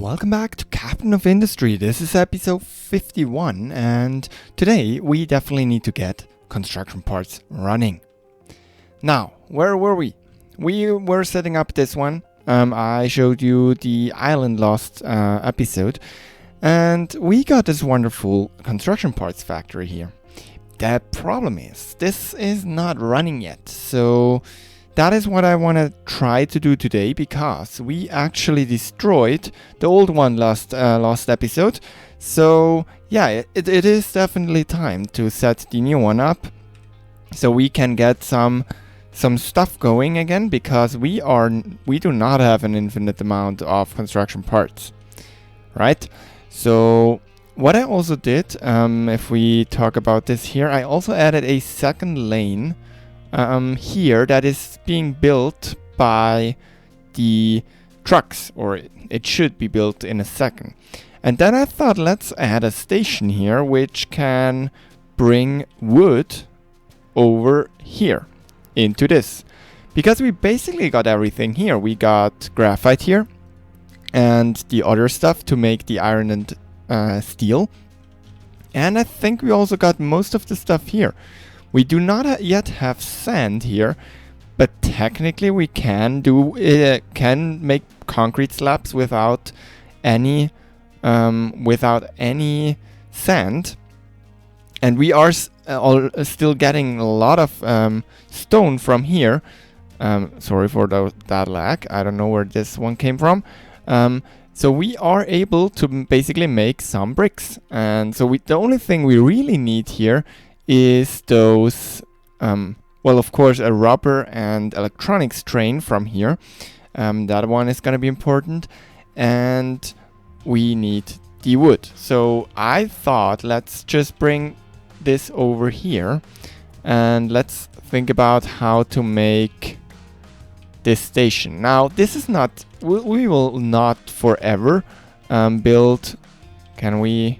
Welcome back to Captain of Industry. This is episode 51, and today we definitely need to get construction parts running. Now, where were we? We were setting up this one. I showed you the island lost episode, and we got this wonderful construction parts factory here. The problem is, this is not running yet, so that is what I want to try to do today, because we actually destroyed the old one last episode. So yeah, it is definitely time to set the new one up so we can get some stuff going again, because we do not have an infinite amount of construction parts, right? So what I also did, if we talk about this here, I also added a second lane here that is being built by the trucks, or it should be built in a second. And then I thought, let's add a station here which can bring wood over here into this, because we basically got everything here. We got graphite here and the other stuff to make the iron and steel, and I think we also got most of the stuff here. We do not yet have sand here, but technically we can make concrete slabs without any sand, and we are still getting a lot of stone from here. Sorry for that lag. I don't know where this one came from. So we are able to basically make some bricks, and so the only thing we really need here is those, well, of course, a rubber and electronics train from here. That one is going to be important, and we need the wood. So I thought, let's just bring this over here, and let's think about how to make this station. Now, this is not, we will not forever build. Can we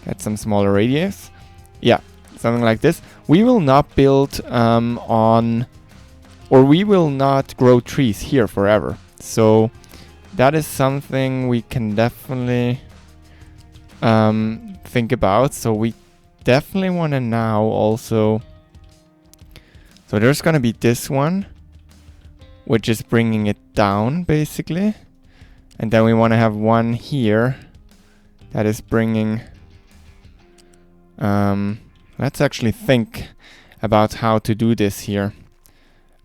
get some smaller radius? Yeah. Something like this. We will not build we will not grow trees here forever. So that is something we can definitely think about. So we definitely want to now also. So there's going to be this one, which is bringing it down basically. And then we want to have one here that is bringing. Let's actually think about how to do this here.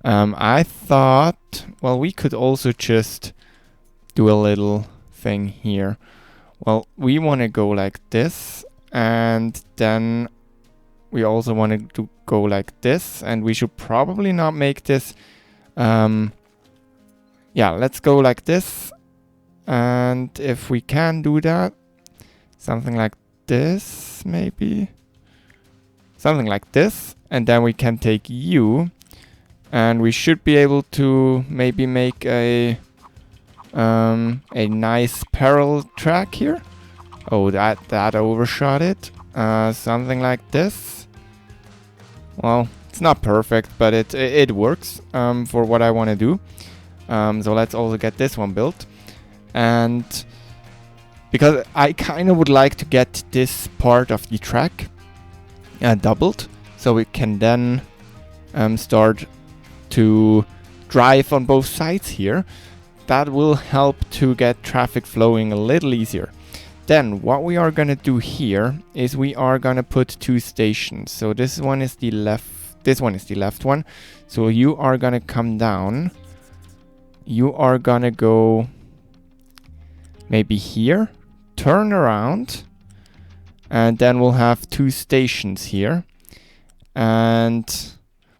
I thought, well, we could also just do a little thing here. Well, we want to go like this, and then we also want to go like this, and we should probably not make this. Yeah, let's go like this, and if we can do that, something like this, maybe. Something like this, and then we can take U, and we should be able to maybe make a nice parallel track here. Oh, that overshot it. Something like this. Well, it's not perfect, but it works for what I want to do. So let's also get this one built, and because I kind of would like to get this part of the track doubled, so we can then start to drive on both sides here. That will help to get traffic flowing a little easier. Then what we are going to do here is we are going to put two stations. So this one is the left one. So you are going to come down. You are going to go maybe here, turn around, and then we'll have two stations here, and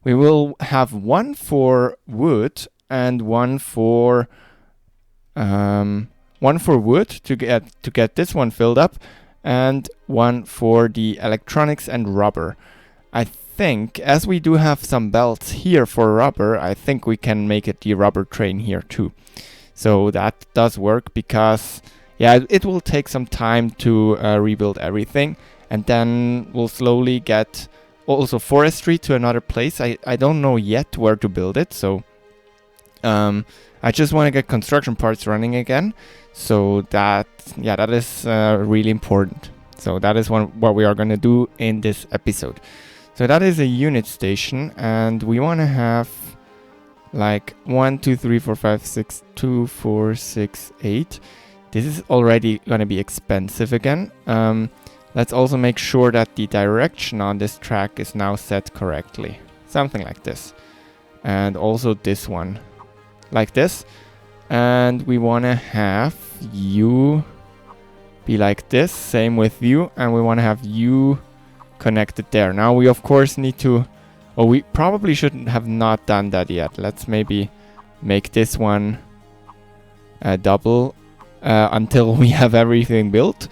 we will have one for wood and one for wood to get this one filled up, and one for the electronics and rubber. I think, as we do have some belts here for rubber, I think we can make it the rubber train here too. So that does work, because yeah, it will take some time to rebuild everything, and then we'll slowly get also forestry to another place. I don't know yet where to build it, so I just want to get construction parts running again. So that is really important. So that is what we are going to do in this episode. So that is a unit station, and we want to have like 1, 2, 3, 4, 5, 6, 2, 4, 6, 8. This is already going to be expensive again. Let's also make sure that the direction on this track is now set correctly. Something like this. And also this one. Like this. And we want to have you be like this. Same with you. And we want to have you connected there. Now we of course need to... Oh, we probably shouldn't have not done that yet. Let's maybe make this one double until we have everything built.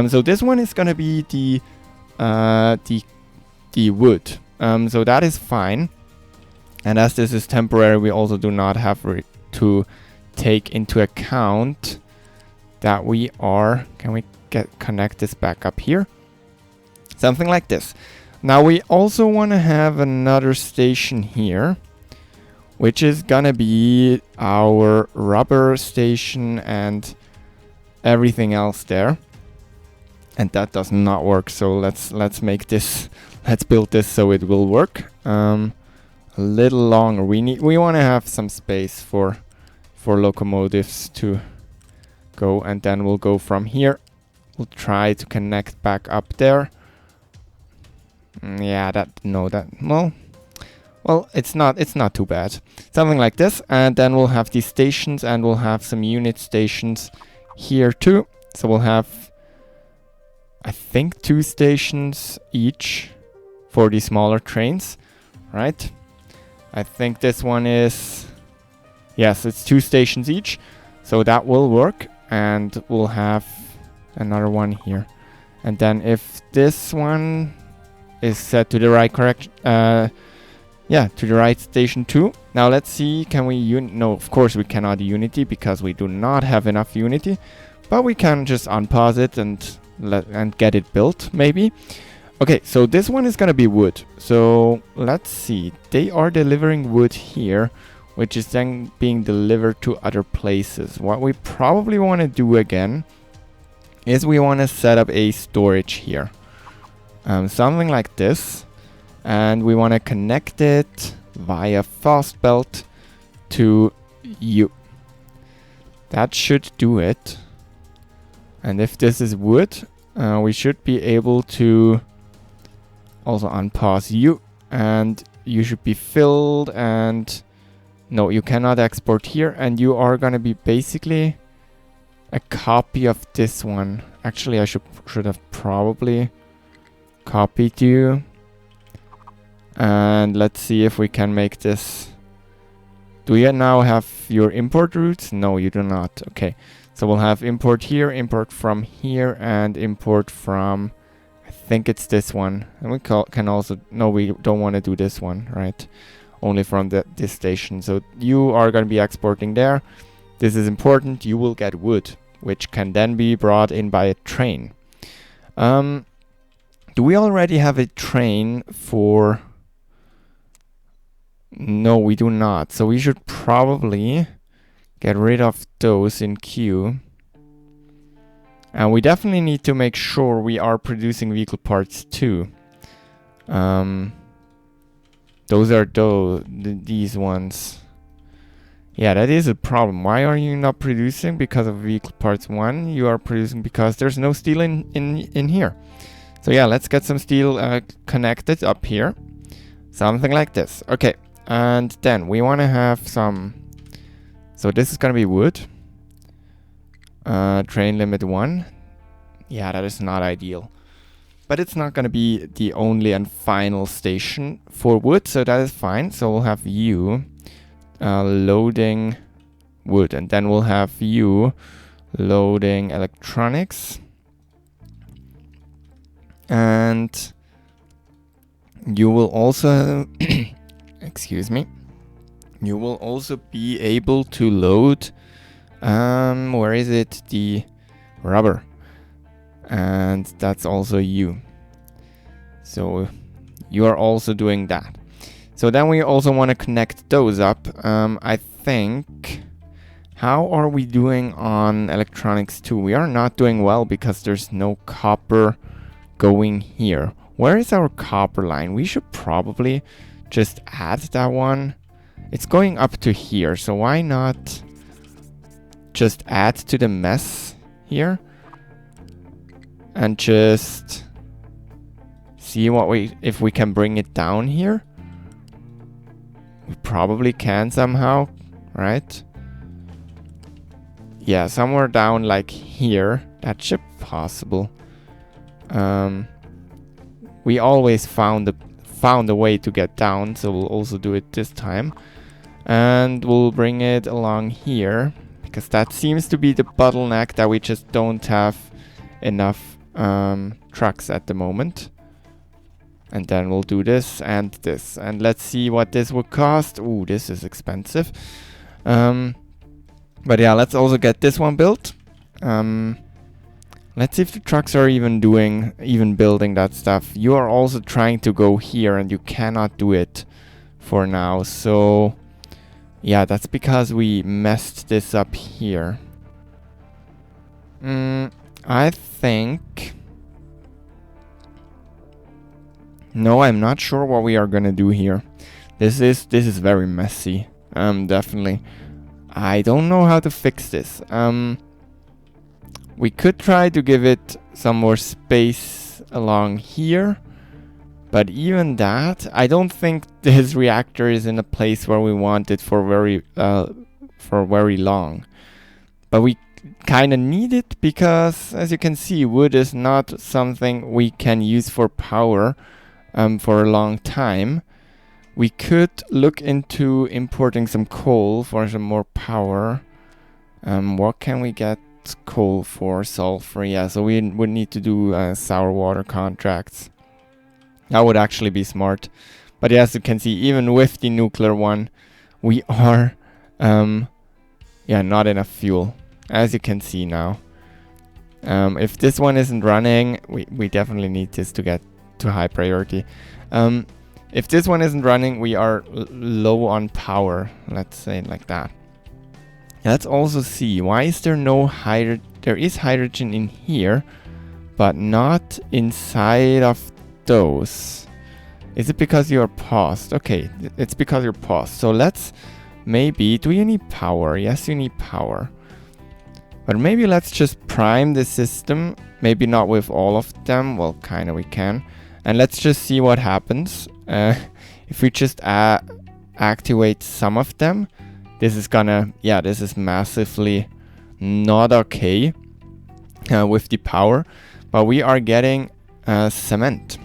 So this one is gonna be the wood. So that is fine. And as this is temporary, we also do not have to take into account that we are... Can we connect this back up here? Something like this. Now we also want to have another station here, which is gonna be our rubber station and everything else there. And that does not work, so let's make this, let's build this so it will work. A little longer. We want to have some space for locomotives to go, and then we'll go from here. We'll try to connect back up there. Well, it's not too bad. Something like this, and then we'll have these stations, and we'll have some unit stations here too. So we'll have, I think, 2 stations each for the smaller trains, right? I think this one is, yes, it's 2 stations each, so that will work, and we'll have another one here. And then if this one is set to the right to the right station too. Now let's see, can we no, of course we cannot unity because we do not have enough unity, but we can just unpause it and get it built maybe. Okay, so this one is gonna be wood. So let's see, they are delivering wood here, which is then being delivered to other places. What we probably want to do again is we want to set up a storage here. Something like this, and we want to connect it via fast belt to you. That should do it. And if this is wood, we should be able to also unpause you, and you should be filled. And no, you cannot export here, and you are going to be basically a copy of this one. Actually, I should have probably copied you, and let's see if we can make this. Do you now have your import routes? No, you do not. Okay, so we'll have import here, import from here, and import from, I think it's this one. And we can also, no, we don't want to do this one, right? Only from this station. So you are going to be exporting there. This is important. You will get wood, which can then be brought in by a train. Do we already have a train for... No, we do not. So we should probably get rid of those in queue. And we definitely need to make sure we are producing vehicle parts too. Those are these ones. Yeah, that is a problem. Why are you not producing? Because of vehicle parts 1. You are producing because there's no steel in here. So yeah, let's get some steel connected up here. Something like this. Okay, and then we want to have some... So this is going to be wood. Train limit 1. Yeah, that is not ideal. But it's not going to be the only and final station for wood, so that is fine. So we'll have you loading wood, and then we'll have you loading electronics. And you will also excuse me, you will also be able to load where is it, the rubber, and that's also you. So you are also doing that. So then we also want to connect those up. I think... How are we doing on electronics too? We are not doing well because there's no copper going here. Where is our copper line? We should probably just add that one. It's going up to here, so why not just add to the mess here? And just see if we can bring it down here. We probably can somehow, right? Yeah, somewhere down like here. That should be possible. We always found a way to get down, so we'll also do it this time. And we'll bring it along here, because that seems to be the bottleneck, that we just don't have enough trucks at the moment. And then we'll do this and this. And let's see what this would cost. Ooh, this is expensive. But yeah, let's also get this one built. Let's see if the trucks are even building that stuff. You are also trying to go here and you cannot do it for now. So yeah, that's because we messed this up here. I think... No, I'm not sure what we are gonna do here. This is very messy. Definitely. I don't know how to fix this. We could try to give it some more space along here, but even that, I don't think this reactor is in a place where we want it for very long. But we kind of need it because, as you can see, wood is not something we can use for power for a long time. We could look into importing some coal for some more power. What can we get coal for? Sulfur, yeah, so we would need to do sour water contracts. That would actually be smart. But yeah, as you can see, even with the nuclear one, we are not enough fuel, as you can see now. If this one isn't running, we definitely need this to get to high priority. If this one isn't running, we are low on power. Let's say it like that. Let's also see, why is there no hydrogen? There is hydrogen in here, but not inside of those. Is it because you're paused? Okay, it's because you're paused. So let's maybe, do you need power? Yes, you need power. But maybe let's just prime the system. Maybe not with all of them. Well, kind of we can. And let's just see what happens. If we just activate some of them, this is gonna, this is massively not okay with the power. But we are getting cement.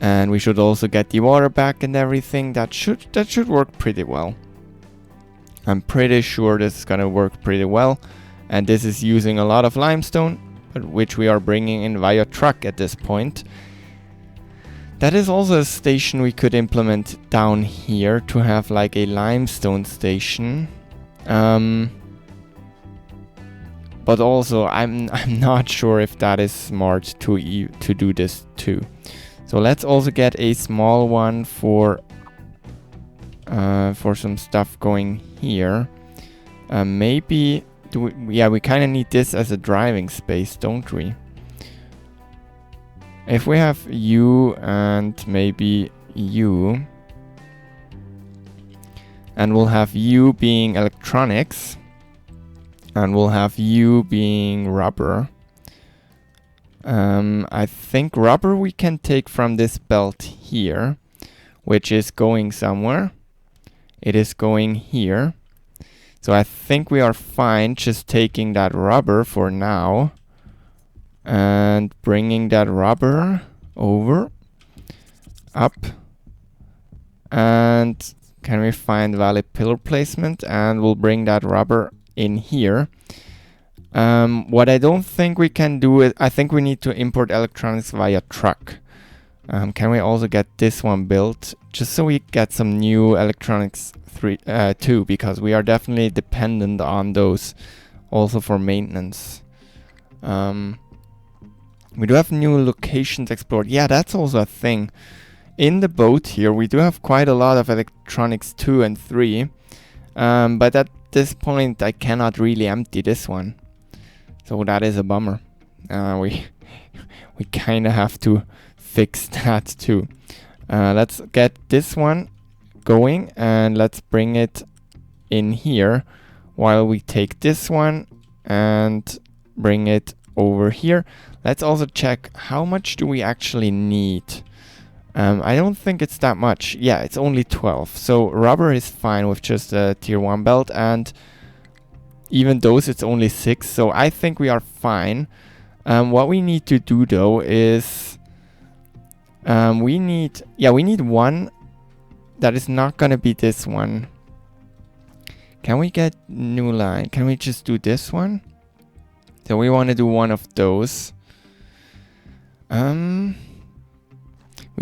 And we should also get the water back and everything. That should work pretty well. I'm pretty sure this is gonna work pretty well. And this is using a lot of limestone, which we are bringing in via truck at this point. That is also a station we could implement down here to have like a limestone station. But also I'm not sure if that is smart to do this too. So let's also get a small one for some stuff going here. Maybe we kind of need this as a driving space, don't we? If we have you and maybe you, and we'll have you being electronics, and we'll have you being rubber. I think rubber we can take from this belt here, which is going somewhere. It is going here. So I think we are fine just taking that rubber for now and bringing that rubber over, up, and can we find valid pillar placement, and we'll bring that rubber in here. What I don't think we can do is, I think we need to import electronics via truck. Can we also get this one built, just so we get some new electronics too, because we are definitely dependent on those also for maintenance. We do have new locations explored. Yeah, that's also a thing. in the boat here, we do have quite a lot of electronics 2 and 3. But at this point, I cannot really empty this one. So that is a bummer. We kind of have to fix that too. Let's get this one going and let's bring it in here while we take this one and bring it over here. Let's also check how much do we actually need. I don't think it's that much. Yeah, it's only 12. So rubber is fine with just a tier 1 belt, and even those it's only 6. So I think we are fine. What we need to do though is we need one that is not gonna be this one. Can we get new line? Can we just do this one? So we want to do one of those. We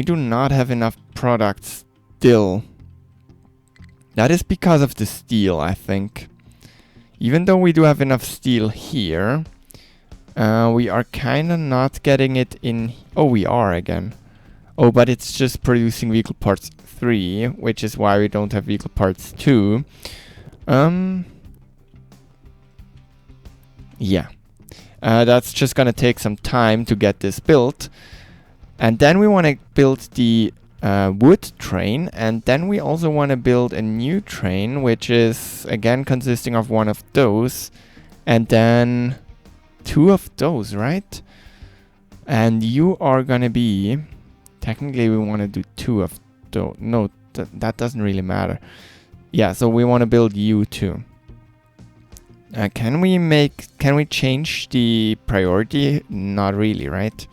do not have enough products still. That is because of the steel, I think. Even though we do have enough steel here, we are kind of not getting it in. Oh, we are again. Oh, but it's just producing vehicle parts 3, which is why we don't have vehicle parts 2. Yeah. That's just gonna take some time to get this built. And then we want to build the wood train, and then we also want to build a new train, which is again consisting of one of those, and then 2 of those, right? And you are gonna be, technically we want to do 2 of those. No, that doesn't really matter. Yeah, so we want to build you too. Can we change the priority? Not really, right?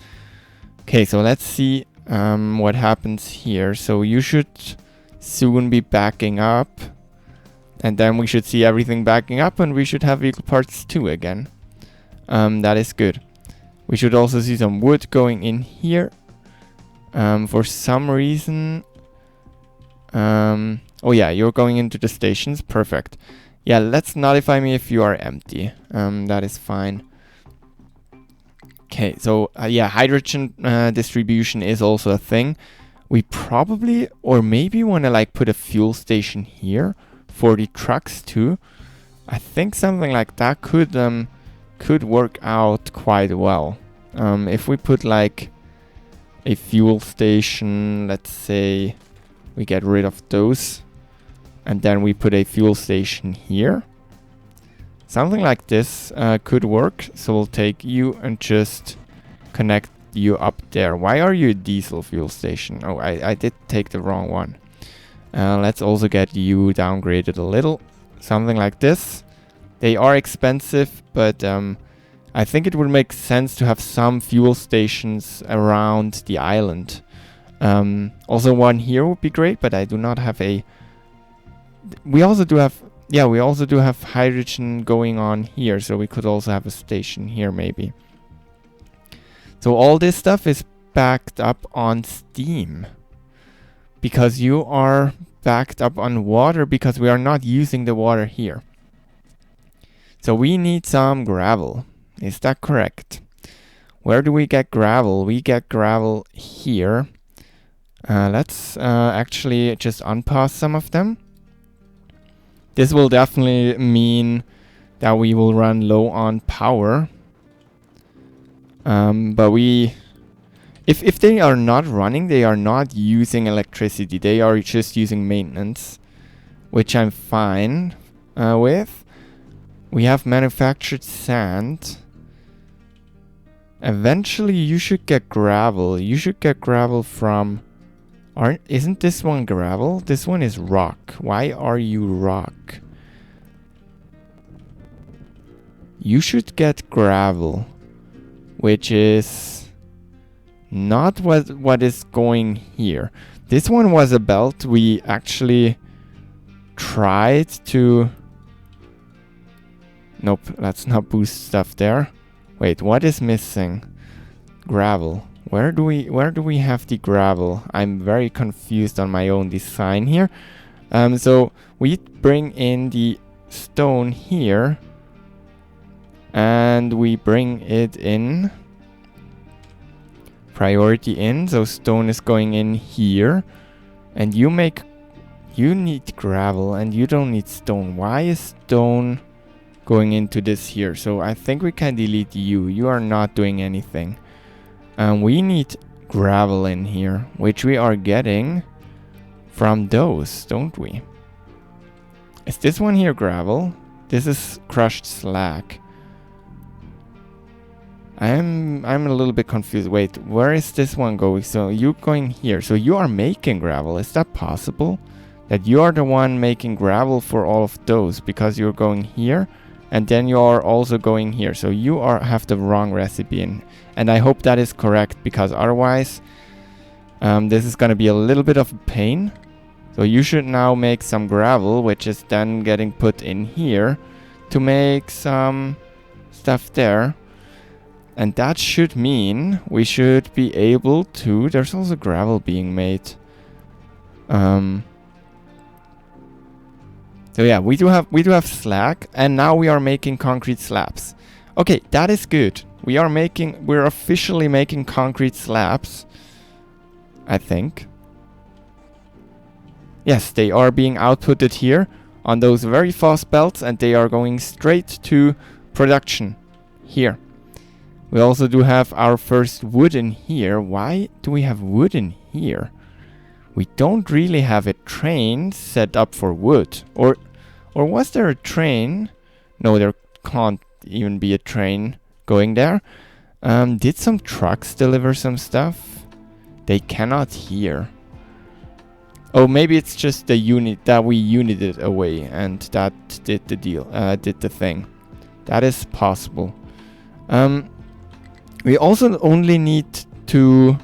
Okay, so let's see what happens here. So you should soon be backing up. And then we should see everything backing up, and we should have vehicle parts 2 again. That is good. We should also see some wood going in here. For some reason... oh yeah, you're going into the stations. Perfect. Yeah, let's notify me if you are empty. That is fine. Okay, so yeah, hydrogen distribution is also a thing. We probably, or maybe want to like put a fuel station here for the trucks too. I think something like that could work out quite well. If we put like a fuel station, let's say we get rid of those, and then we put a fuel station here. Something like this could work. So we'll take you and just connect you up there. Why are you a diesel fuel station? Oh, I did take the wrong one. Let's also get you downgraded a little. Something like this. They are expensive, but I think it would make sense to have some fuel stations around the island. Also one here would be great, but I do not have a... We also do have hydrogen going on here, so we could also have a station here maybe. So all this stuff is backed up on steam, because you are backed up on water, because we are not using the water here. So we need some gravel. Is that correct? Where do we get gravel? We get gravel here. Let's actually just unpause some of them. This will definitely mean that we will run low on power. But if they are not running, they are not using electricity. They are just using maintenance, which I'm fine with. We have manufactured sand. Eventually, you should get gravel. You should get gravel from... Isn't this one gravel? This one is rock. Why are you rock? You should get gravel, which is not what is going here. This one was a belt. We actually tried to... Nope, let's not boost stuff there. Wait, what is missing? Gravel. Where do we have the gravel? I'm very confused on my own design here. So we bring in the stone here, and we bring it in priority in, so stone is going in here, and you need gravel and you don't need stone. Why is stone going into this here? So I think we can delete you. You are not doing anything. We need gravel in here, which we are getting from those, don't we? Is this one here gravel? This is crushed slag. I'm a little bit confused. Wait, where is this one going? So you going here. So you are making gravel. Is that possible? That you are the one making gravel for all of those because you're going here and then you are also going here. So you have the wrong recipe in. And I hope that is correct because otherwise this is going to be a little bit of a pain. So you should now make some gravel, which is then getting put in here to make some stuff there. And that should mean we should be able to... There's also gravel being made. So yeah, we do have slag, and now we are making concrete slabs. Okay, that is good. We're officially making concrete slabs, I think. Yes, they are being outputted here on those very fast belts, and they are going straight to production here. We also do have our first wood in here. Why do we have wood in here? We don't really have a train set up for wood. Or was there a train? No, there can't even be a train going there. Did some trucks deliver some stuff? They cannot hear. Oh, maybe it's just the unit that we united away and that did the deal, did the thing. That is possible. We also only need to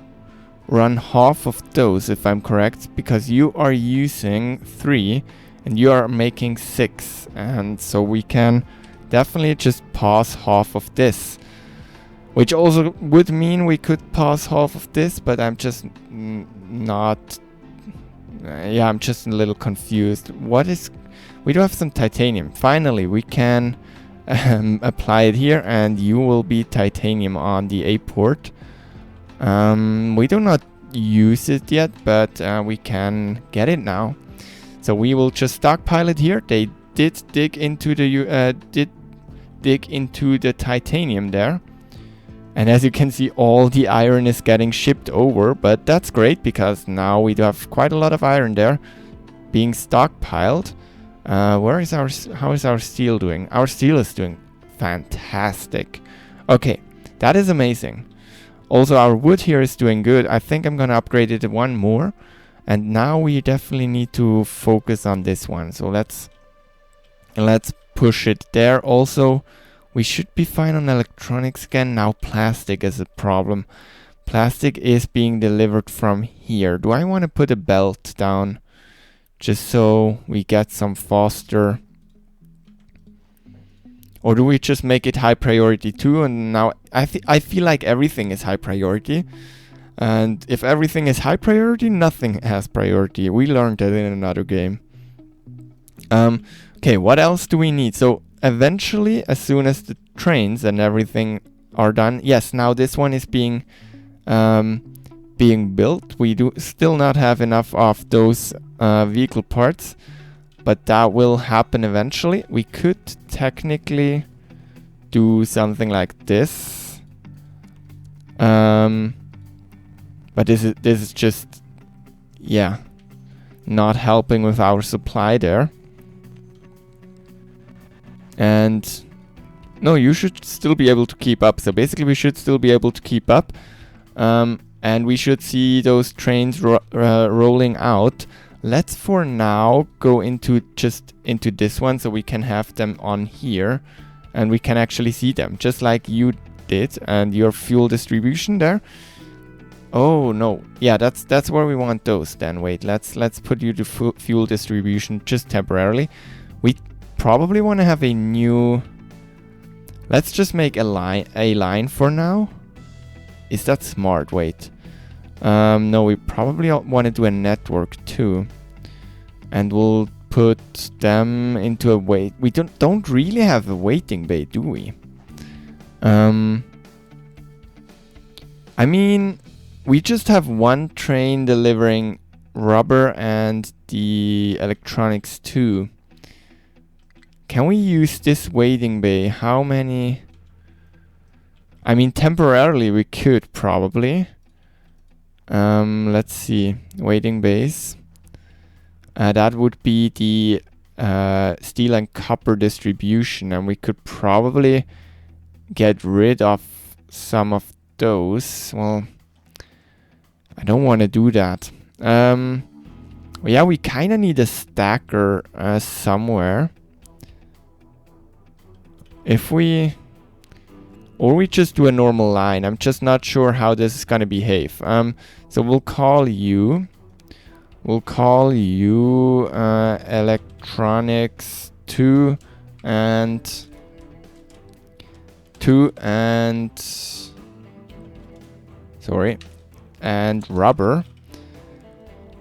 run half of those, if I'm correct, because you are using 3 and you are making 6. And so we can definitely just pass half of this. Which also would mean we could pass half of this, but I'm just not... yeah, I'm just a little confused. We do have some titanium. Finally, we can apply it here, and you will be titanium on the A port. We do not use it yet, but we can get it now. So we will just stockpile it here. They did dig into the titanium there. And as you can see, all the iron is getting shipped over, but that's great because now we do have quite a lot of iron there being stockpiled. How is our steel doing? Our steel is doing fantastic. Okay, that is amazing. Also, our wood here is doing good. I think I'm gonna upgrade it one more. And now we definitely need to focus on this one. So let's push it there. Also, we should be fine on electronics again. Now plastic is a problem. Plastic is being delivered from here. Do I want to put a belt down just so we get some faster? Or do we just make it high priority too? And now I feel like everything is high priority. And if everything is high priority, nothing has priority. We learned that in another game. Okay, what else do we need? So eventually, as soon as the trains and everything are done, yes, now this one is being built. We do still not have enough of those vehicle parts, but that will happen eventually. We could technically do something like this, but this is just, yeah, not helping with our supply there. And no, you should still be able to keep up. So basically we should still be able to keep up. And we should see those trains rolling out. Let's for now go into this one so we can have them on here. And we can actually see them, just like you did. And your fuel distribution there. Oh no, yeah, that's where we want those then. Wait, let's put you to fuel distribution just temporarily. We probably want to have a new... Let's just make a line for now. Is that smart? Wait. No, we probably want to do a network too. And we'll put them into a wait. We don't really have a waiting bay, do we? I mean, we just have one train delivering rubber and the electronics too. Can we use this waiting bay? How many? I mean, temporarily we could probably. Let's see. Waiting bays. That would be the steel and copper distribution, and we could probably get rid of some of those. Well, I don't want to do that. Yeah, we kind of need a stacker somewhere. If we... Or we just do a normal line. I'm just not sure how this is going to behave. So we'll call you... We'll call you electronics 2 and... 2 and... Sorry. And rubber.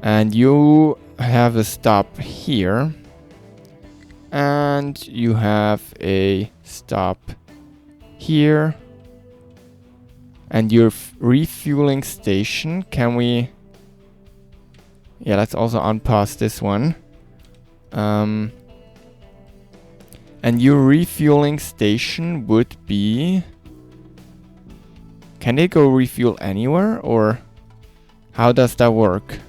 And you have a stop here. And you have a stop here. And your refueling station, can we... Yeah, let's also unpause this one. And your refueling station would be... Can they go refuel anywhere, or how does that work?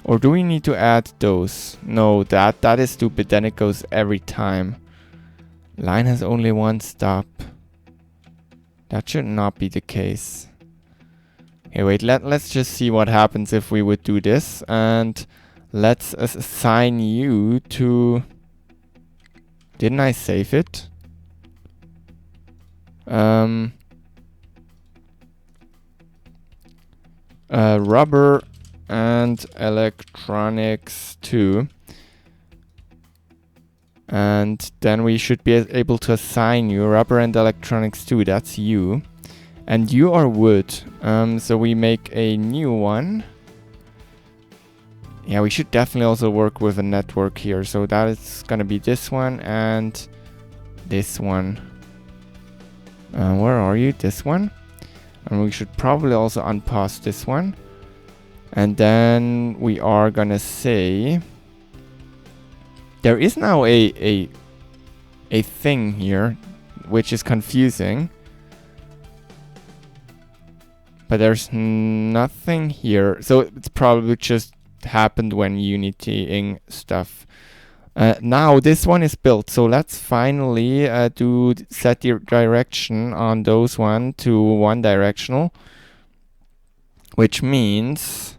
Or do we need to add those? No, that is stupid. Then it goes every time. Line has only one stop. That should not be the case. Okay, wait. Let's just see what happens if we would do this, and let's assign you to. Didn't I save it? Rubber and electronics 2. And then we should be able to assign you rubber and electronics 2. That's you. And you are wood. So we make a new one. Yeah, we should definitely also work with a network here. So that is going to be this one and this one. Where are you? This one. And we should probably also unpause this one. And then we are going to say... There is now a thing here, which is confusing. But there's nothing here. So it's probably just happened when unitying stuff. Now this one is built. So let's finally set the direction on those one to one directional. Which means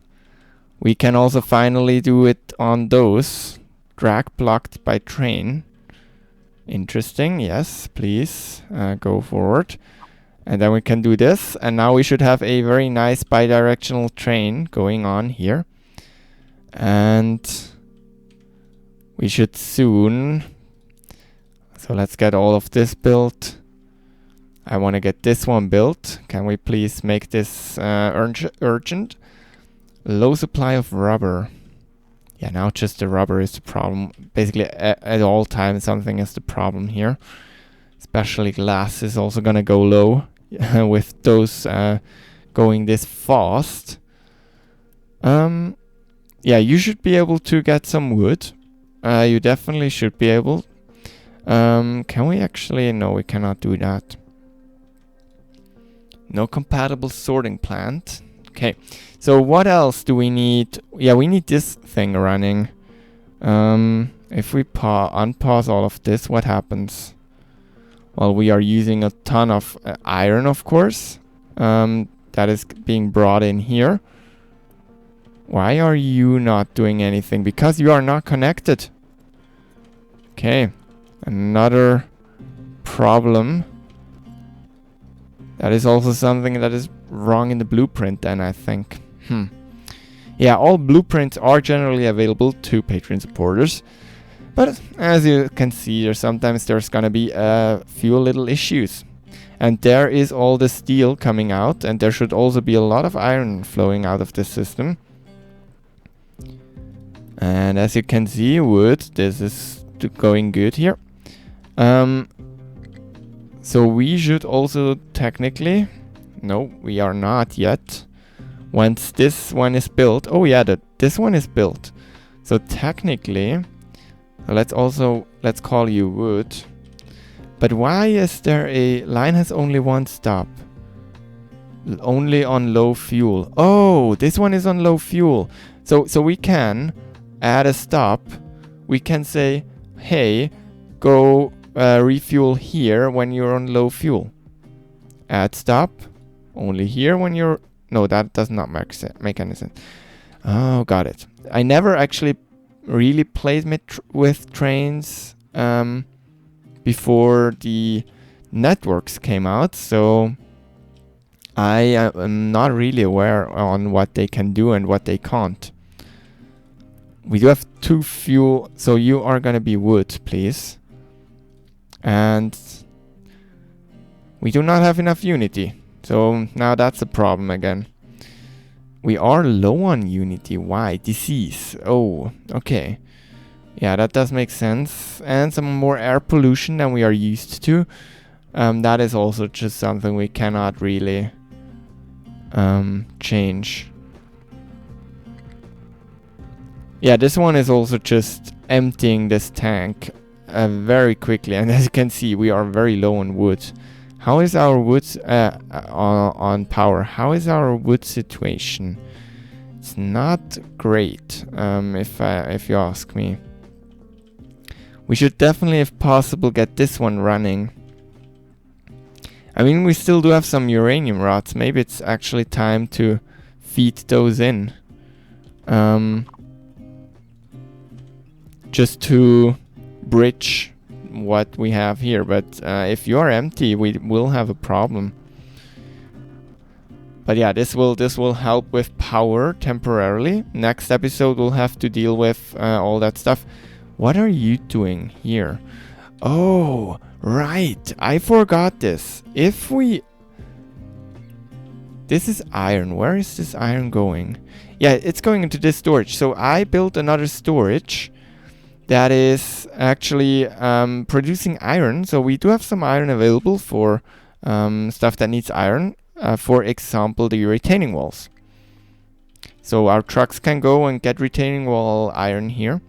we can also finally do it on those. Drag blocked by train. Interesting. Yes, please go forward. And then we can do this. And now we should have a very nice bidirectional train going on here. And we should soon... So let's get all of this built. I want to get this one built. Can we please make this urgent? Low supply of rubber. Yeah, now just the rubber is the problem. Basically, at all times, something is the problem here. Especially glass is also going to go low with those going this fast. Yeah, you should be able to get some wood. You definitely should be able. Can we actually... No, we cannot do that. No compatible sorting plant. Okay, so what else do we need? Yeah, we need this thing running. If we unpause all of this, what happens? Well, we are using a ton of iron, of course. That is being brought in here. Why are you not doing anything? Because you are not connected. Okay, another problem. That is also something that is wrong in the blueprint then, I think. Yeah, all blueprints are generally available to Patreon supporters. But as you can see, sometimes there's gonna be a few little issues. And there is all the steel coming out, and there should also be a lot of iron flowing out of this system. And as you can see, wood, this is going good here. So we should also technically, no, we are not yet. Once this one is built, oh yeah, this one is built. So technically, let's call you wood. But why is there a line has only one stop? Only on low fuel. Oh, this one is on low fuel. So we can add a stop. We can say, hey, go refuel here when you're on low fuel. Add stop. Only here when you're... No, that does not make any sense. Oh, got it. I never actually really played with trains before the networks came out, so I am not really aware on what they can do and what they can't. We do have 2 fuel, so you are gonna be wood, please. And we do not have enough unity. So now that's a problem again. We are low on unity. Why? Disease. Oh, okay. Yeah, that does make sense. And some more air pollution than we are used to. That is also just something we cannot really change. Yeah, this one is also just emptying this tank very quickly. And as you can see, we are very low on wood. How is our wood on power? How is our wood situation? It's not great, if you ask me. We should definitely, if possible, get this one running. I mean, we still do have some uranium rods. Maybe it's actually time to feed those in. Just to bridge what we have here, but if you're empty, we will have a problem. But yeah, this will help with power temporarily. Next episode we'll have to deal with all that stuff. What are you doing here? Oh, right, I forgot this. If we... This is iron. Where is this iron going? Yeah, it's going into this storage. So I built another storage that is actually producing iron. So we do have some iron available for stuff that needs iron. For example, the retaining walls. So our trucks can go and get retaining wall iron here.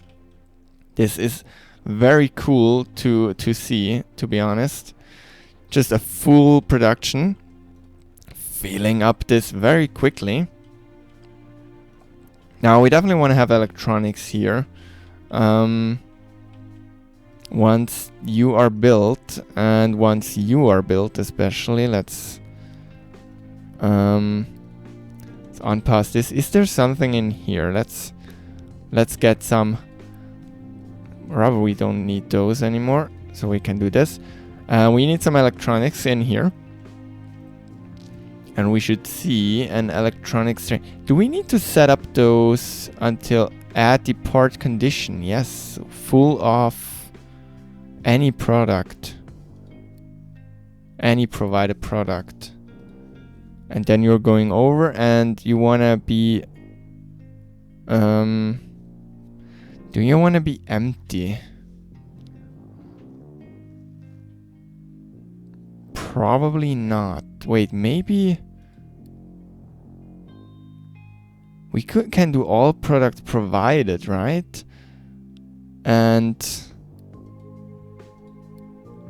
This is very cool to see, to be honest. Just a full production. Filling up this very quickly. Now we definitely want to have electronics here. Once you are built, and once you are built especially, let's unpause this. Is there something in here? Let's get some. Rather, we don't need those anymore, so we can do this. We need some electronics in here. And we should see an electronics train. Do we need to set up those until add the part condition? Yes, full of any product. Any provided product. And then you're going over and you want to be... do you want to be empty? Probably not. Wait, maybe... We can do all product provided, right? And...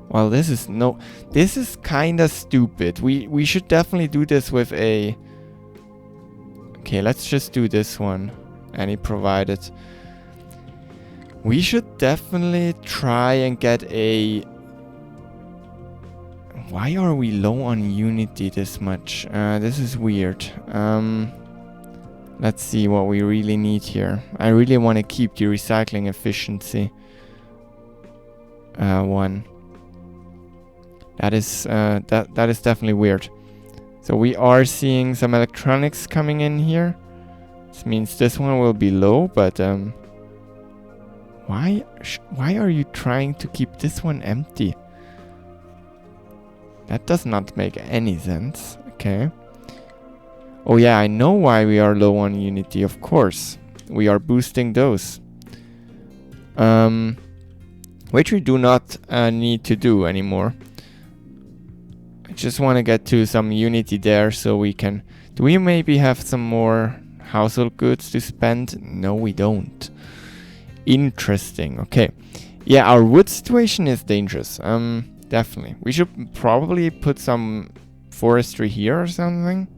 Well, this is kind of stupid. We should definitely do this with a... Okay, let's just do this one. Any provided. We should definitely try and get a... Why are we low on unity this much? This is weird. Let's see what we really need here. I really want to keep the recycling efficiency. 1. That is that is definitely weird. So we are seeing some electronics coming in here. This means this one will be low, but why are you trying to keep this one empty? That does not make any sense. Okay. Oh yeah, I know why we are low on unity, of course. We are boosting those. Which we do not need to do anymore. I just want to get to some unity there so we can... Do we maybe have some more household goods to spend? No, we don't. Interesting. Okay. Yeah, our wood situation is dangerous. Definitely. We should probably put some forestry here or something.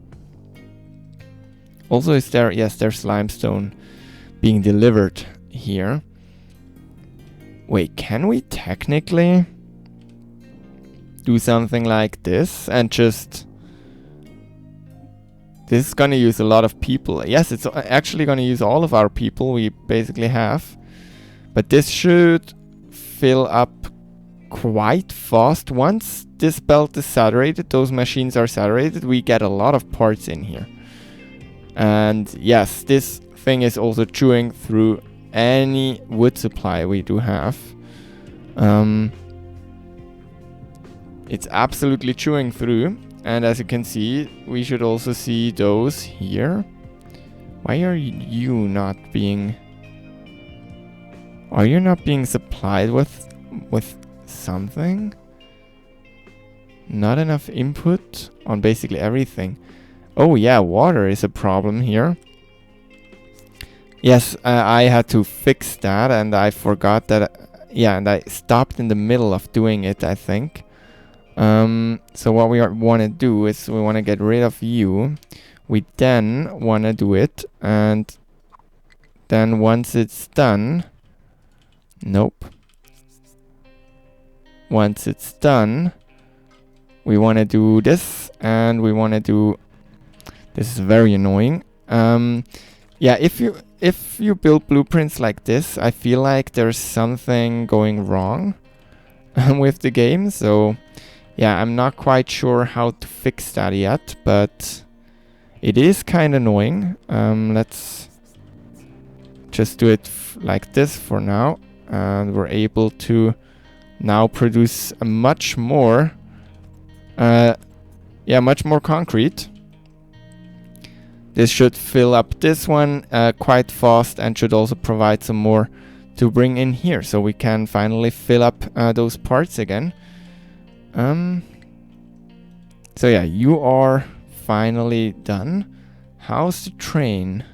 Also, is there... Yes, there's limestone being delivered here. Wait, can we technically do something like this and just... This is gonna use a lot of people. Yes, it's actually gonna use all of our people we basically have. But this should fill up quite fast. Once this belt is saturated, those machines are saturated, we get a lot of parts in here. And yes, this thing is also chewing through any wood supply we do have. It's absolutely chewing through. And as you can see, we should also see those here. Why are you not being... Are you not being supplied with something? Not enough input on basically everything. Oh yeah, water is a problem here. Yes, I had to fix that and I forgot that... yeah, and I stopped in the middle of doing it, I think. So what we want to do is we want to get rid of you. We then want to do it, and then once it's done... Nope. Once it's done, we want to do this, and we want to do... This is very annoying. Yeah, if you build blueprints like this, I feel like there's something going wrong with the game, so... Yeah, I'm not quite sure how to fix that yet, but it is kind of annoying. Let's just do it like this for now. And we're able to now produce a much more, much more concrete. This should fill up this one quite fast and should also provide some more to bring in here. So we can finally fill up those parts again. So yeah, you are finally done. How's the train?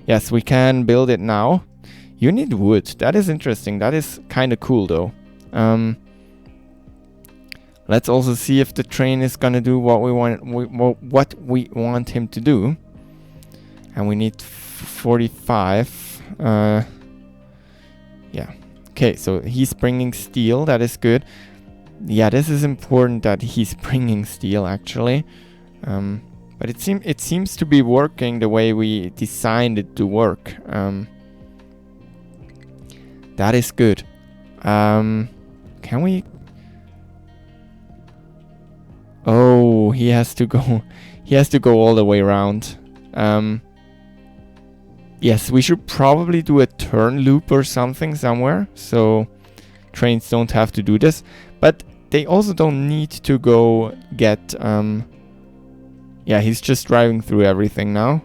Yes, we can build it now. You need wood. That is interesting. That is kind of cool though. Let's also see if the train is gonna do what we want him to do. And we need 45. Yeah. Okay, so he's bringing steel. That is good. Yeah, this is important that he's bringing steel actually. But it seems to be working the way we designed it to work. That is good. Can we... Oh, he has to go. He has to go all the way around. Yes, we should probably do a turn loop or something somewhere, so trains don't have to do this. But they also don't need to go get... yeah, he's just driving through everything now,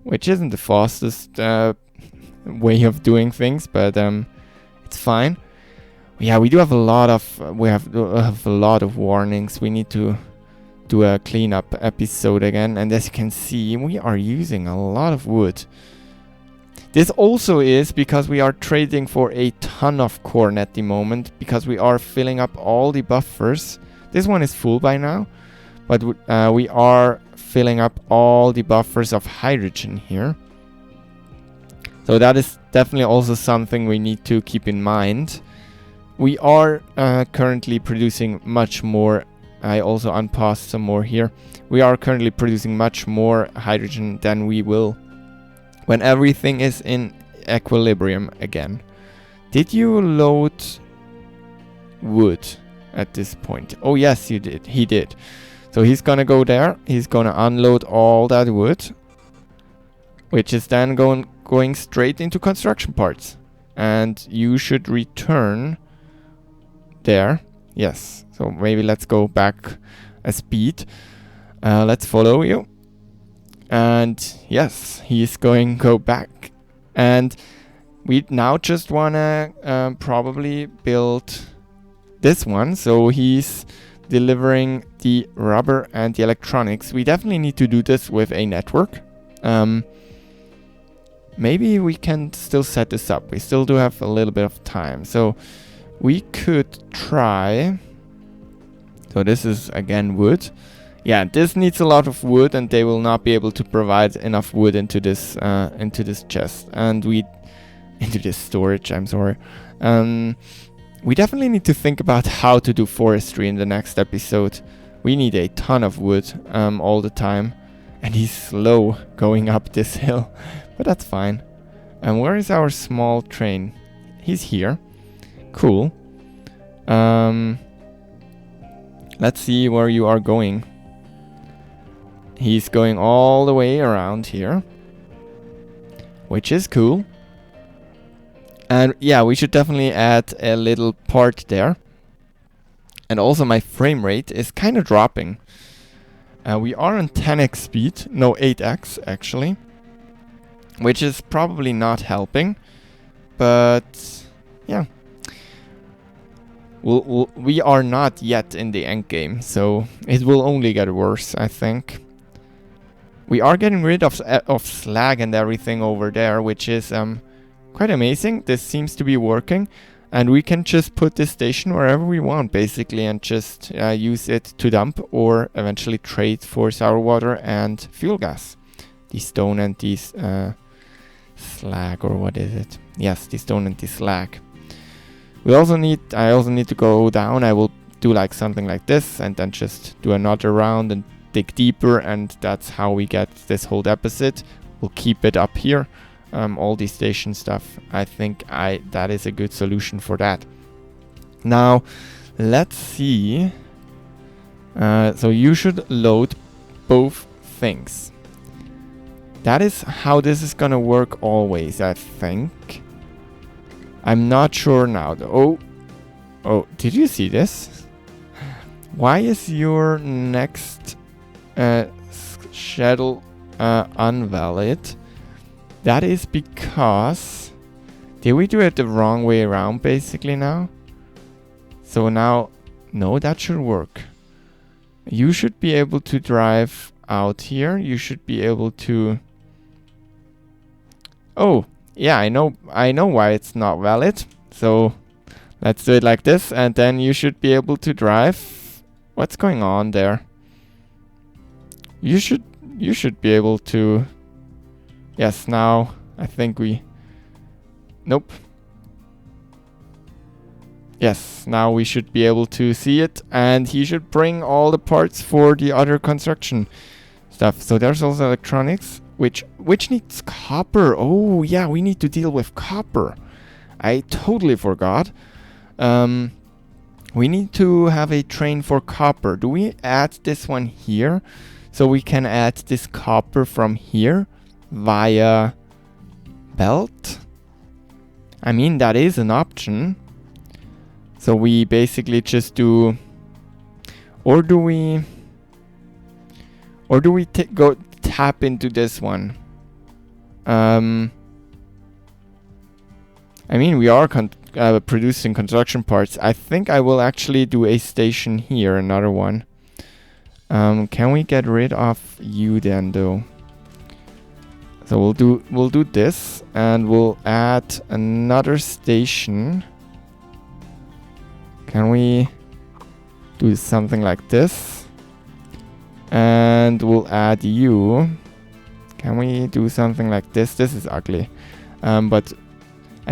which isn't the fastest way of doing things, but it's fine. Yeah, we do have a lot of have a lot of warnings. We need to do a cleanup episode again, and as you can see, we are using a lot of wood. This also is because we are trading for a ton of corn at the moment, because we are filling up all the buffers. This one is full by now, but we are filling up all the buffers of hydrogen here. So that is definitely also something we need to keep in mind. We are currently producing much more. I also unpaused some more here. We are currently producing much more hydrogen than we will when everything is in equilibrium again. Did you load wood at this point? Oh yes, you did. He did. So he's gonna go there. He's gonna unload all that wood, which is then going straight into construction parts. And you should return there. Yes. So maybe let's go back a speed. Let's follow you. And yes, he's going to go back. And we now just want to probably build this one. So he's delivering the rubber and the electronics. We definitely need to do this with a network. Maybe we can still set this up. We still do have a little bit of time. So we could try. So this is again wood. Yeah, this needs a lot of wood, and they will not be able to provide enough wood into this chest, and into this storage. I'm sorry. We definitely need to think about how to do forestry in the next episode. We need a ton of wood all the time, and he's slow going up this hill. But that's fine. And where is our small train? He's here. Cool. Let's see where you are going. He's going all the way around here, which is cool. And yeah, we should definitely add a little part there. And also my frame rate is kind of dropping. We are on 10x speed. No, 8x actually. Which is probably not helping, but yeah, we are not yet in the end game, so it will only get worse, I think. We are getting rid of slag and everything over there, which is quite amazing. This seems to be working, and we can just put this station wherever we want, basically, and just use it to dump or eventually trade for sour water and fuel gas. The stone and these slag, or what is it? Yes, the stone and the slag. I also need to go down. I will do like something like this, and then just do another round and dig deeper, and that's how we get this whole deposit. We'll keep it up here. All the station stuff. I think that is a good solution for that. Now, let's see. So you should load both things. That is how this is gonna work always, I think. I'm not sure now though. Oh, did you see this? Why is your next schedule invalid? That is because... Did we do it the wrong way around basically now? So now... No, that should work. You should be able to drive out here. You should be able to... Oh, yeah, I know why it's not valid. So let's do it like this, and then you should be able to drive. What's going on there? You should be able to. Yes, now I think we. Nope. Yes, now we should be able to see it, and he should bring all the parts for the other construction stuff. So there's also electronics. Which needs copper. Oh, yeah, we need to deal with copper. I totally forgot. We need to have a train for copper. Do we add this one here? So we can add this copper from here via belt? I mean, that is an option. So we basically just do... Or do we go tap into this one? I mean, we are producing construction parts. I think I will actually do a station here, another one. Can we get rid of you then, though? So we'll do this, and we'll add another station. Can we do something like this? And we'll add you. Can we do something like this? This is ugly. And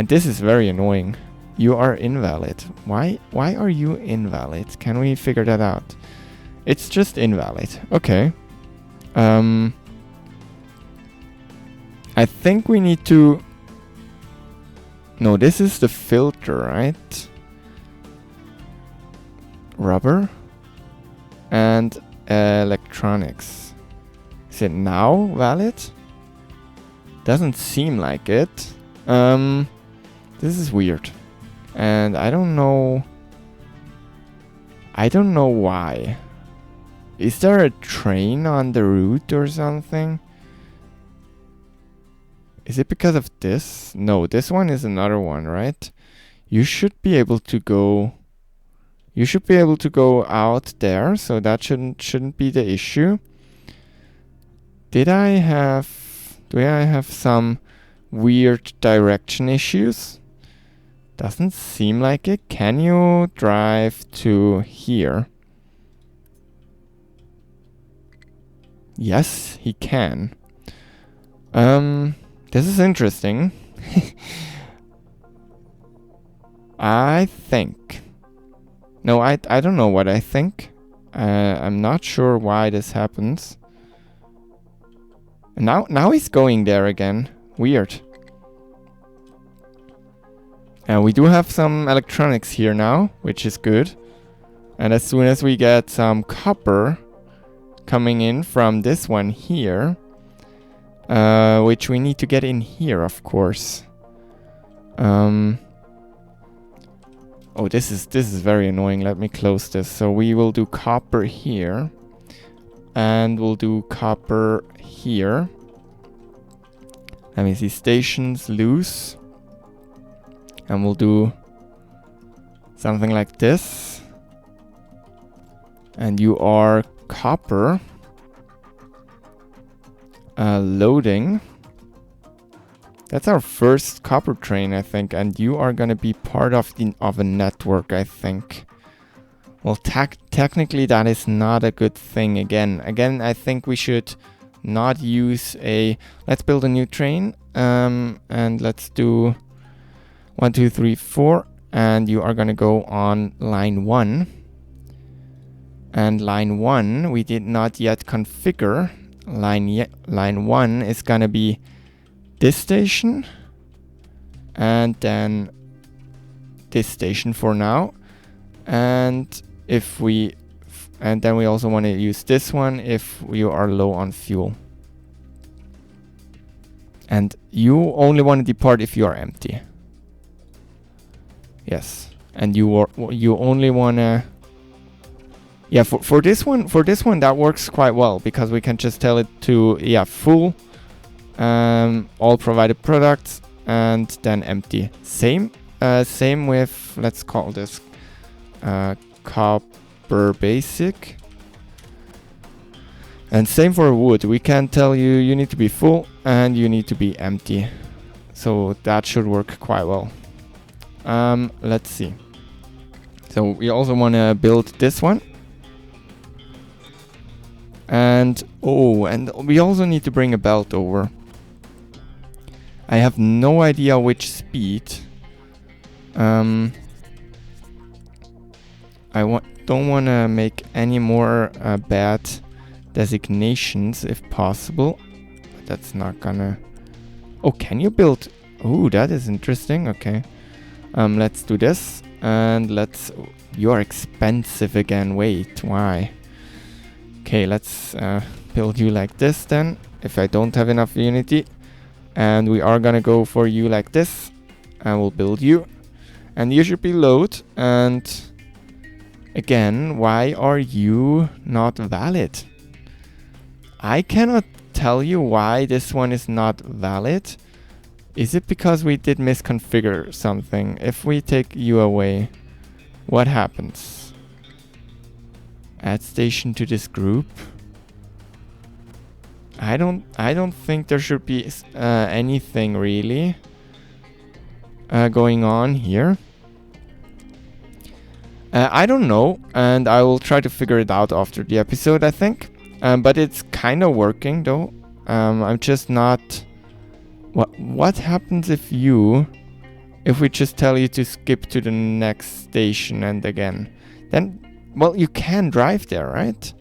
this is very annoying. You are invalid. Why are you invalid? Can we figure that out? It's just invalid. Okay. I think we need to... No, this is the filter, right? Rubber. And electronics. Is it now valid? Doesn't seem like it. This is weird. And I don't know why. Is there a train on the route or something? Is it because of this? No, this one is another one, right? You should be able to go You should be able to go out there, so that shouldn't be the issue. Do I have some weird direction issues? Doesn't seem like it. Can you drive to here? Yes, he can. This is interesting. I think. No, I don't know what I think. I'm not sure why this happens. Now he's going there again. Weird. And we do have some electronics here now, which is good. And as soon as we get some copper coming in from this one here, which we need to get in here, of course. Oh, this is very annoying. Let me close this. So we will do copper here, and we'll do copper here. Let me see, stations loose, and we'll do something like this. And you are copper. Loading. That's our first copper train, I think, and you are gonna be part of a network, I think. Well, technically that is not a good thing. Again, I think we should not use a. Let's build a new train, and let's do 1, 2, 3, 4, and you are gonna go on line 1. And line 1 we did not yet configure. Line 1 is gonna be this station, and then this station for now. And then we also want to use this one if you are low on fuel. And you only want to depart if you are empty. Yes, and you only want to. Yeah, for this one that works quite well, because we can just tell it to full, all provided products, and then empty. Same with, let's call this copper basic, and same for wood. We can tell you need to be full and you need to be empty, so that should work quite well. Let's see. So we also want to build this one. And we also need to bring a belt over. I have no idea which speed. I don't want to make any more bad designations if possible. But that's not gonna. Oh, can you build? Oh, that is interesting. Okay. Let's do this, and You are expensive again. Wait, why? Okay, let's build you like this then, if I don't have enough unity. And we are gonna go for you like this, and we'll build you. And you should be load. And again, why are you not valid? I cannot tell you why this one is not valid. Is it because we did misconfigure something? If we take you away, what happens? Add station to this group. I don't think there should be anything really going on here. I don't know, and I will try to figure it out after the episode, I think. But it's kind of working though. I'm just not. What happens if we just tell you to skip to the next station and again? Then, well, you can drive there, right?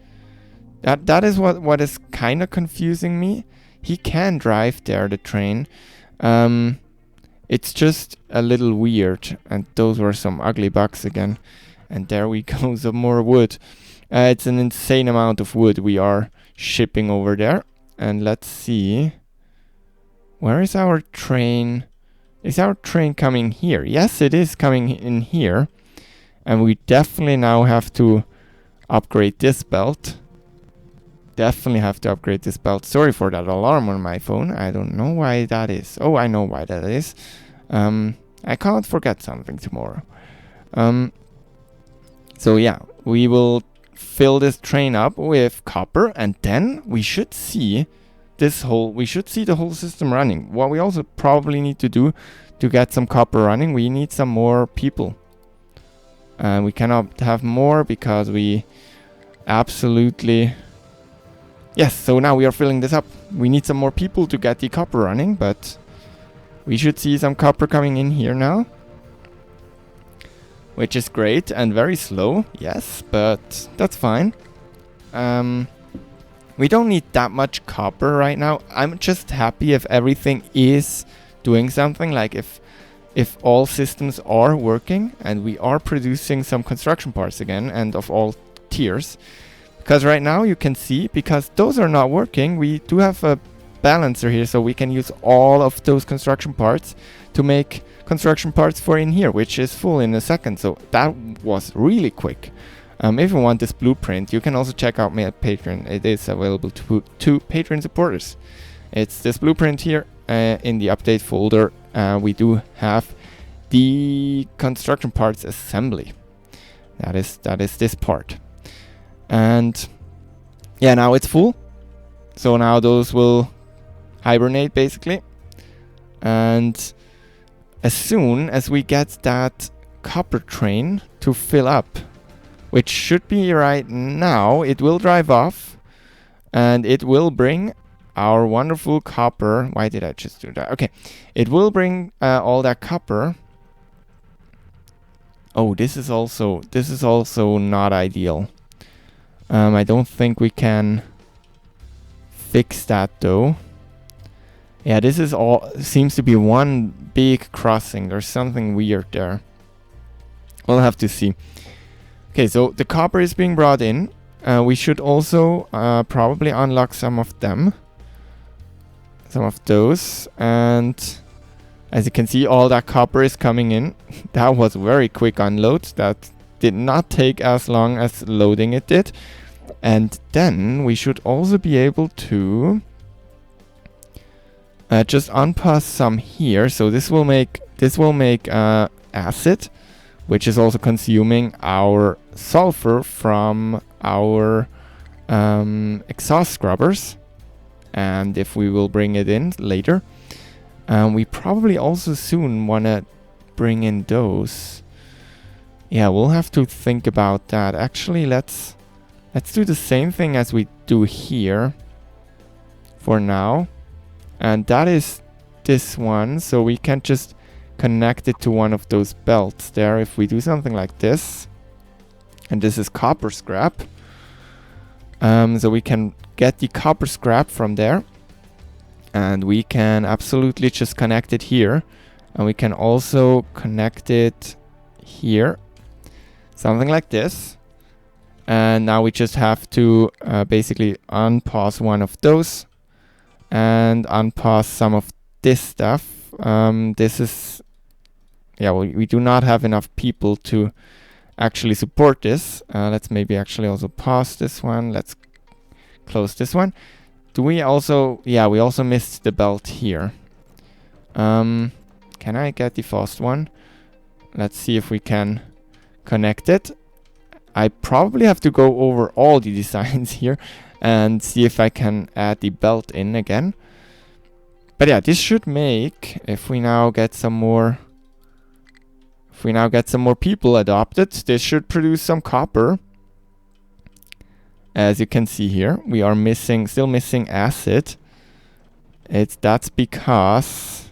That is what is kind of confusing me. He can drive there, the train. It's just a little weird, and those were some ugly bugs again. And there we go, some more wood. It's an insane amount of wood we are shipping over there. And let's see. Where is our train? Is our train coming here? Yes, it is coming in here. And we definitely now have to upgrade this belt. Definitely have to upgrade this belt. Sorry for that alarm on my phone. I don't know why that is. Oh, I know why that is. I can't forget something tomorrow. So yeah, we will fill this train up with copper, and then we should see the whole system running. What we also probably need to do to get some copper running, we need some more people. We cannot have more because we absolutely... Yes, so now we are filling this up. We need some more people to get the copper running, but we should see some copper coming in here now. Which is great and very slow, yes, but that's fine. We don't need that much copper right now. I'm just happy if everything is doing something, like if all systems are working and we are producing some construction parts again and of all tiers. Because right now you can see, because those are not working, we do have a balancer here, so we can use all of those construction parts to make construction parts for in here, which is full in a second. So that was really quick. If you want this blueprint, you can also check out my Patreon. It is available to Patreon supporters. It's this blueprint here in the update folder. We do have the construction parts assembly. That is this part. And yeah, now it's full. So now those will hibernate basically. And as soon as we get that copper train to fill up, which should be right now, it will drive off and it will bring our wonderful copper. Why did I just do that? Okay, it will bring all that copper. Oh, this is also not ideal. I don't think we can fix that though. Yeah, this is all seems to be one big crossing. There's something weird there. We'll have to see. Okay, so the copper is being brought in. We should also probably unlock some of them. Some of those. And as you can see, all that copper is coming in. That was very quick unload. That did not take as long as loading it did. And then we should also be able to just unpause some here. So this will make acid, which is also consuming our sulfur from our exhaust scrubbers. And if we will bring it in later, we probably also soon want to bring in those. Yeah, we'll have to think about that. Actually, let's do the same thing as we do here for now. And that is this one, so we can just connect it to one of those belts there if we do something like this. And this is copper scrap. So we can get the copper scrap from there. And we can absolutely just connect it here. And we can also connect it here. Something like this. And now we just have to basically unpause one of those. And unpause some of this stuff. This is... Yeah, we do not have enough people to actually support this. Let's maybe actually also pause this one. Let's close this one. Do we also... Yeah, we also missed the belt here. Can I get the fast one? Let's see if we can connect it. I probably have to go over all the designs here and see if I can add the belt in again. But yeah, this should make, if we now get some more people adopted, this should produce some copper. As you can see here, we are still missing acid. That's because,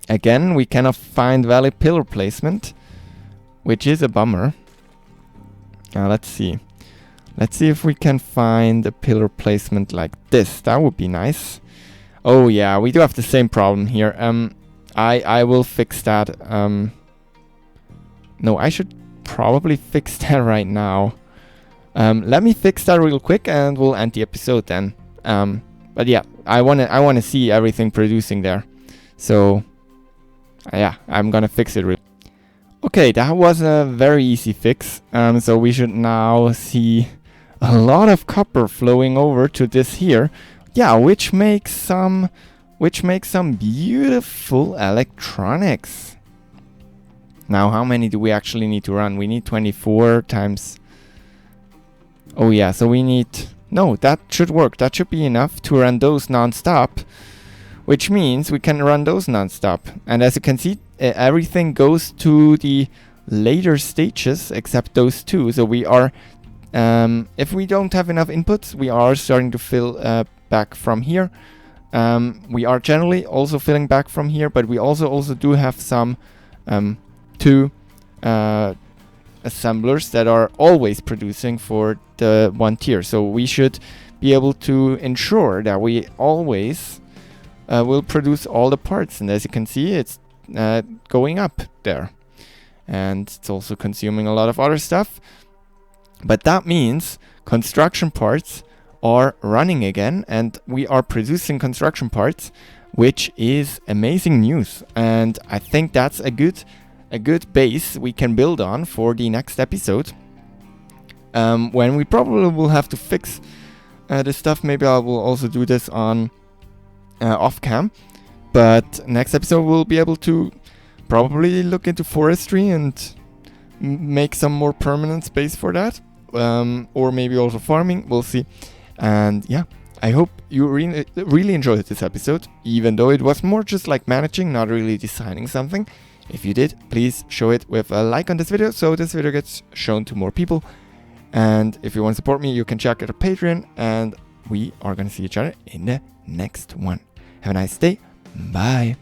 again, we cannot find valid pillar placement, which is a bummer. Let's see. Let's see if we can find a pillar placement like this. That would be nice. Oh yeah, we do have the same problem here. I will fix that. No, I should probably fix that right now. Let me fix that real quick and we'll end the episode then. But yeah, I wanna see everything producing there. So yeah, I'm gonna fix it real. Okay, that was a very easy fix. So we should now see a lot of copper flowing over to this here. Yeah, which makes some beautiful electronics. Now, how many do we actually need to run? We need 24 times... Oh yeah, so we need... No, that should work. That should be enough to run those non-stop, which means we can run those non-stop. And as you can see, everything goes to the later stages except those two. So we are... if we don't have enough inputs, we are starting to fill back from here. We are generally also filling back from here, but we also do have some two assemblers that are always producing for the one tier. So we should be able to ensure that we always will produce all the parts. And as you can see, it's going up there. And it's also consuming a lot of other stuff. But that means construction parts are running again, and we are producing construction parts, which is amazing news. And I think that's a good base we can build on for the next episode, when we probably will have to fix this stuff. Maybe I will also do this on off cam, but next episode we'll be able to probably look into forestry and make some more permanent space for that, or maybe also farming. We'll see. And yeah, I hope you really enjoyed this episode, even though it was more just like managing, not really designing something. If you did, please show it with a like on this video so this video gets shown to more people. And if you want to support me, you can check out Patreon, and we are going to see each other in the next one. Have a nice day. Bye.